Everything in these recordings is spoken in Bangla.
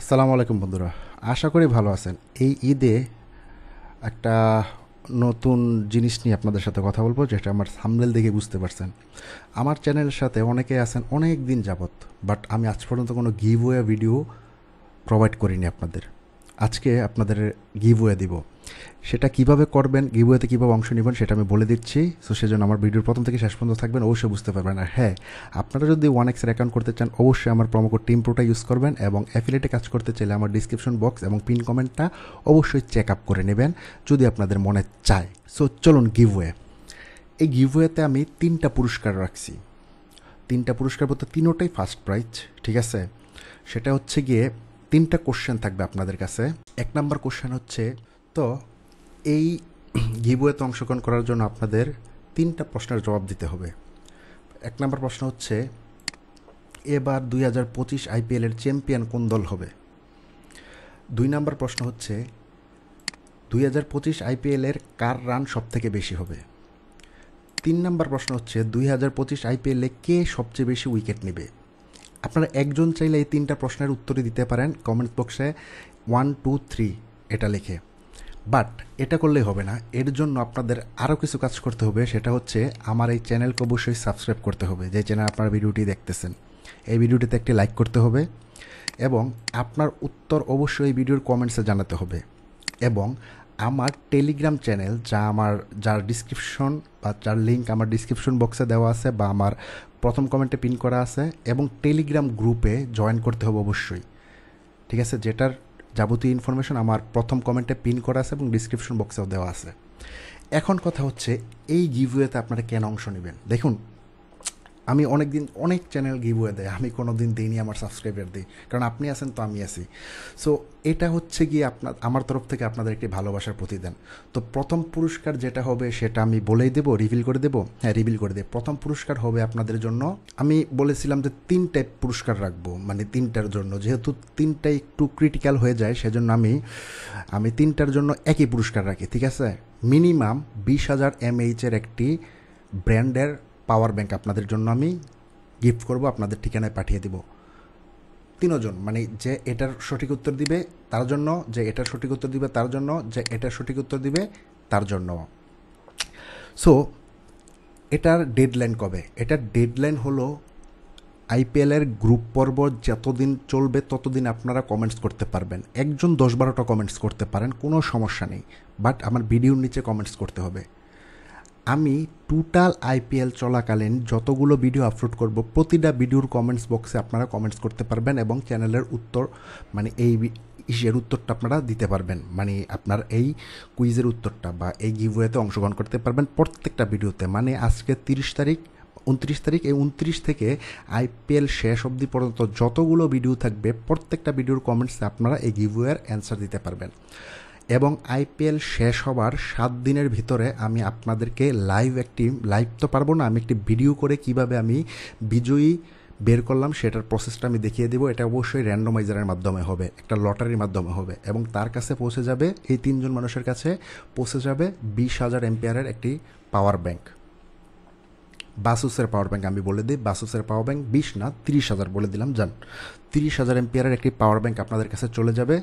আসসালামু আলাইকুম বন্ধুরা, আশা করি ভালো আছেন। এই ঈদে একটা নতুন জিনিস নিয়ে আপনাদের সাথে কথা বলবো, যেটা আমার থাম্বনেল দেখে বুঝতে পারছেন। আমার চ্যানেলের সাথে অনেকে আছেন অনেক দিন যাবত, বাট আমি আজ পর্যন্ত কোনো গিভওয়ে ভিডিও প্রোভাইড করিনি আপনাদের। আজকে আপনাদের গিভওয়ে দিব। সেটা কিভাবে করবেন, গিভওয়েতে কীভাবে অংশ নেবেন সেটা আমি বলে দিচ্ছি। সো সেজন্য আমার ভিডিওর প্রথম থেকে শেষ পর্যন্ত থাকবেন, অবশ্যই বুঝতে পারবেন। আর হ্যাঁ, আপনারা যদি 1x এর অ্যাকাউন্ট করতে চান অবশ্যই আমার প্রোমো কোড টিম প্রোটা ইউজ করবেন, এবং অ্যাফিলিয়েটে কাজ করতে চাইলে আমার ডিসক্রিপশন বক্স এবং পিন কমেন্টটা অবশ্যই চেক আপ করে নেবেন যদি আপনাদের মনে চায়। সো চলুন গিভওয়ে। এই গিভওয়েতে আমি 3টা পুরস্কার রাখছি। 3টা পুরস্কার বলতে তিনোটাই ফার্স্ট প্রাইজ, ঠিক আছে? সেটা হচ্ছে গিয়ে 3টা কোশ্চেন থাকবে আপনাদের কাছে। 1 নম্বর কোশ্চেন হচ্ছে, তো এই গিভওয়েতে অংশগ্রহণ করার জন্য আপনাদের 3টা প্রশ্নের জবাব দিতে হবে। 1 নম্বর প্রশ্ন হচ্ছে, এবার 2025 আইপিএলের চ্যাম্পিয়ন কোন দল হবে? 2 নম্বর প্রশ্ন হচ্ছে, 2025 আইপিএলের কার রান সবথেকে বেশি হবে? 3 নম্বর প্রশ্ন হচ্ছে, 2025 আইপিএলে কে সবচেয়ে বেশি উইকেট নেবে? আপনারা একজন চাইলে এই 3টা প্রশ্নের উত্তরই দিতে পারেন কমেন্ট বক্সে 1 2 3 এটা লিখে। বাট এটা করলেই হবে না, এর জন্য আপনাদের আরও কিছু কাজ করতে হবে। সেটা হচ্ছে আমার এই চ্যানেলকে অবশ্যই সাবস্ক্রাইব করতে হবে, যে চ্যানেল আপনারা ভিডিওটি দেখতেছেন। এই ভিডিওটিতে একটি লাইক করতে হবে, এবং আপনার উত্তর অবশ্যই এই ভিডিওর কমেন্টসে জানাতে হবে। এবং আমার টেলিগ্রাম চ্যানেল, যার ডিসক্রিপশন বা যার লিঙ্ক আমার ডিসক্রিপশন বক্সে দেওয়া আছে বা আমার প্রথম কমেন্টে পিন করা আছে, এবং টেলিগ্রাম গ্রুপে জয়েন করতে হবে অবশ্যই, ঠিক আছে? যেটার যাবতীয় ইনফরমেশন আমার প্রথম কমেন্টে পিন করা আছে এবং ডিসক্রিপশন বক্সেও দেওয়া আছে। এখন কথা হচ্ছে, এই গিভওয়েতে আপনারা কেন অংশ নেবেন? দেখুন, আমি অনেক চ্যানেল গিভওয়ে দেয়, আমি কোনো দিন দিইনি আমার সাবস্ক্রাইবার দিই, কারণ আপনি আছেন তো আমি আছি। সো এটা হচ্ছে গিয়ে আমার তরফ থেকে আপনাদের একটি ভালোবাসার প্রতিদান। তো প্রথম পুরস্কার যেটা হবে সেটা আমি বলেই দেবো, রিভিল করে দেবো। হ্যাঁ, রিভিল করে দেব। প্রথম পুরস্কার হবে আপনাদের জন্য, আমি বলেছিলাম যে 3 টাইপ পুরস্কার রাখবো, মানে 3টার জন্য, যেহেতু 3টাই একটু ক্রিটিক্যাল হয়ে যায় সেজন্য আমি 3টার জন্য একই পুরস্কার রাখি, ঠিক আছে? মিনিমাম 20,000 mAh একটি ব্র্যান্ডের পাওয়ার ব্যাংক আপনাদের জন্য আমি গিফট করব, আপনাদের ঠিকানায় পাঠিয়ে দিব। 3জন, মানে যে এটার সঠিক উত্তর দিবে তার জন্য, যে এটার সঠিক উত্তর দিবে তার জন্য, যে এটার সঠিক উত্তর দিবে তার জন্য। সো এটার ডেডলাইন কবে? এটার ডেডলাইন হলো আইপিএলের গ্রুপ পর্ব যতদিন চলবে ততদিন আপনারা কমেন্টস করতে পারবেন। একজন 10-12টা কমেন্টস করতে পারেন, কোনো সমস্যা নেই, বাট আমার ভিডিওর নিচে কমেন্টস করতে হবে। আমি টোটাল আইপিএল চলাকালীন যতগুলো ভিডিও আপলোড করব প্রতিটা ভিডিওর কমেন্টস বক্সে আপনারা কমেন্টস করতে পারবেন, এবং চ্যানেলের উত্তর, মানে এই ইসের উত্তরটা আপনারা দিতে পারবেন, মানে আপনার এই কুইজের উত্তরটা বা এই গিভওয়েতে অংশগ্রহণ করতে পারবেন প্রত্যেকটা ভিডিওতে। মানে আজকে 30 তারিখ, 29 তারিখ, এই 29 থেকে আইপিএল শেষ অবধি পর্যন্ত যতগুলো ভিডিও থাকবে প্রত্যেকটা ভিডিওর কমেন্টসে আপনারা এই গিভওয়ের অ্যান্সার দিতে পারবেন। এবং আইপিএল শেষ হবার 7 দিনের ভিতরে আমি আপনাদেরকে লাইভ তো পারবো না, আমি একটি ভিডিও করে কিভাবে আমি বিজয়ী বের করলাম সেটার প্রসেসটা আমি দেখিয়ে দেবো। এটা অবশ্যই র্যান্ডমাইজারের মাধ্যমে হবে, একটা লটারির মাধ্যমে হবে, এবং তার কাছে পৌঁছে যাবে, এই 3জন মানুষের কাছে পৌঁছে যাবে 20,000 এম্পিয়ারের একটি পাওয়ার ব্যাংক। বাসুসের পাওয়ার ব্যাংক আমি বলে দিই, বাসুসের পাওয়ার ব্যাংক 20 না 30,000 বলে দিলাম, যান। 30,000 এম্পিয়ারের একটি পাওয়ার ব্যাংক আপনাদের কাছে চলে যাবে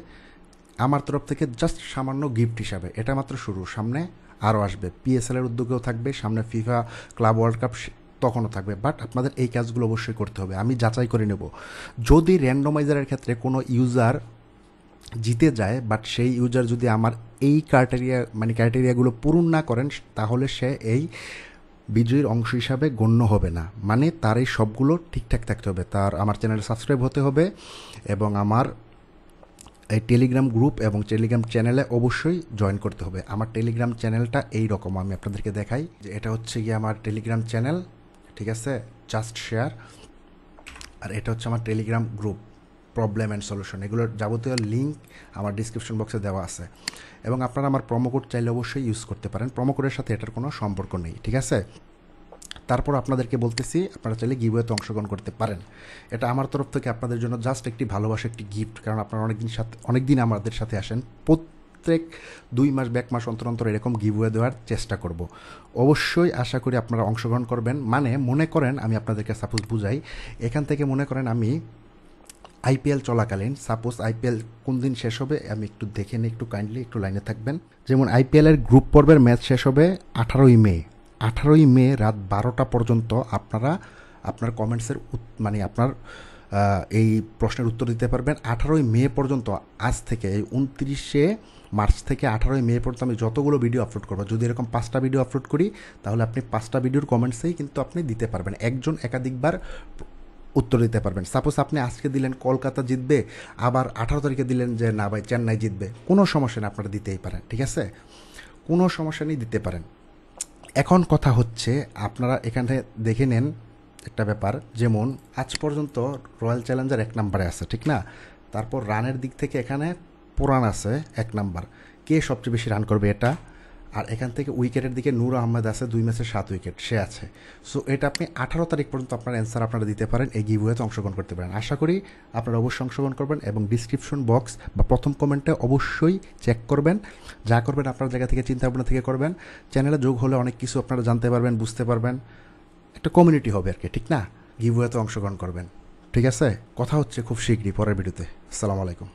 আমার তরফ থেকে, জাস্ট সামান্য গিফট হিসাবে। এটা মাত্র শুরু, সামনে আরও আসবে। পিএসএলের উদ্যোগেও থাকবে, সামনে ফিফা ক্লাব ওয়ার্ল্ড কাপ তখনও থাকবে। বাট আপনাদের এই কাজগুলো অবশ্যই করতে হবে, আমি যাচাই করে নেব। যদি র্যান্ডমাইজারের ক্ষেত্রে কোনো ইউজার জিতে যায়, বাট সেই ইউজার যদি আমার এই ক্রাইটেরিয়াগুলো পূরণ না করেন, তাহলে সে এই বিজয়ীর অংশ হিসাবে গণ্য হবে না। মানে তার এই সবগুলো ঠিকঠাক থাকতে হবে, তার আমার চ্যানেলে সাবস্ক্রাইব হতে হবে, এবং আমার এই টেলিগ্রাম গ্রুপ এবং টেলিগ্রাম চ্যানেলে অবশ্যই জয়েন করতে হবে। আমার টেলিগ্রাম চ্যানেলটা এই রকম, আমি আপনাদেরকে দেখাই যে এটা হচ্ছে গিয়ে আমার টেলিগ্রাম চ্যানেল, ঠিক আছে? Just share. আর এটা হচ্ছে আমার Telegram group, problem and solution. এগুলোর যাবতীয় লিঙ্ক আমার ডিসক্রিপশন বক্সে দেওয়া আছে, এবং আপনারা আমার প্রোমো কোড চাইলে অবশ্যই ইউজ করতে পারেন। প্রোমো কোডের সাথে এটার কোনো সম্পর্ক নেই, ঠিক আছে? তারপর আপনাদেরকে বলতেছি, আপনারা চাইলে গিভওয়েতে অংশগ্রহণ করতে পারেন। এটা আমার তরফ থেকে আপনাদের জন্য জাস্ট একটি ভালোবাসা, একটি গিফট, কারণ আপনারা অনেকদিন আমাদের সাথে আসেন। প্রত্যেক 2 মাস 1 মাস অন্তর অন্তর এরকম গিভওয়ে দেওয়ার চেষ্টা করব। অবশ্যই আশা করি আপনারা অংশগ্রহণ করবেন। মানে মনে করেন, আমি আপনাদেরকে সাপোজ বুঝাই, এখান থেকে মনে করেন আমি আইপিএল চলাকালীন, সাপোজ আইপিএল কোন দিন শেষ হবে আমি একটু দেখে নিই, একটু কাইন্ডলি একটু লাইনে থাকবেন। যেমন আইপিএলের গ্রুপ পর্বের ম্যাচ শেষ হবে 18ই মে। 18ই মে রাত 12টা পর্যন্ত আপনারা আপনার কমেন্টসের মানে আপনার এই প্রশ্নের উত্তর দিতে পারবেন। 18ই মে পর্যন্ত, আজ থেকে এই 29শে মার্চ থেকে 18ই মে পর্যন্ত আমি যতগুলো ভিডিও আপলোড করবো, যদি এরকম 5টা ভিডিও আপলোড করি তাহলে আপনি 5টা ভিডিওর কমেন্টসেই কিন্তু আপনি দিতে পারবেন, একজন একাধিকবার উত্তর দিতে পারবেন। সাপোজ আপনি আজকে দিলেন কলকাতা জিতবে, আবার 18 তারিখে দিলেন যে না ভাই চেন্নাই জিতবে, কোনো সমস্যা নেই, আপনারা দিতেই পারেন, ঠিক আছে, কোনো সমস্যা নেই, দিতে পারেন। এখন কথা হচ্ছে আপনারা এখানে দেখে নেন একটা ব্যাপার, যেমন আজ পর্যন্ত রয়্যাল চ্যালেঞ্জার 1 নম্বরে আছে, ঠিক না? তারপর রানের দিক থেকে এখানে পুরান আছে 1 নম্বর, কে সবচেয়ে বেশি রান করবে এটা। আর এখান থেকে উইকেটের দিকে নূর আহমেদ আছে, 2 ম্যাচে 7 উইকেট, সে আছে। সো এটা আপনি 18 তারিখ পর্যন্ত আপনার অ্যান্সার আপনারা দিতে পারেন, এই গিভওয়েতে অংশগ্রহণ করতে পারেন। আশা করি আপনারা অবশ্যই অংশগ্রহণ করবেন এবং ডিসক্রিপশন বক্স বা প্রথম কমেন্টে অবশ্যই চেক করবেন। যা করবেন আপনার জায়গা থেকে, চিন্তা ভাবনা থেকে করবেন। চ্যানেলে যোগ হলে অনেক কিছু আপনারা জানতে পারবেন, বুঝতে পারবেন, একটা কমিউনিটি হবে আর কি, ঠিক না? গিভওয়েতে অংশগ্রহণ করবেন, ঠিক আছে? কথা হচ্ছে খুব শীঘ্রই পরের ভিডিওতে। আসসালামু আলাইকুম।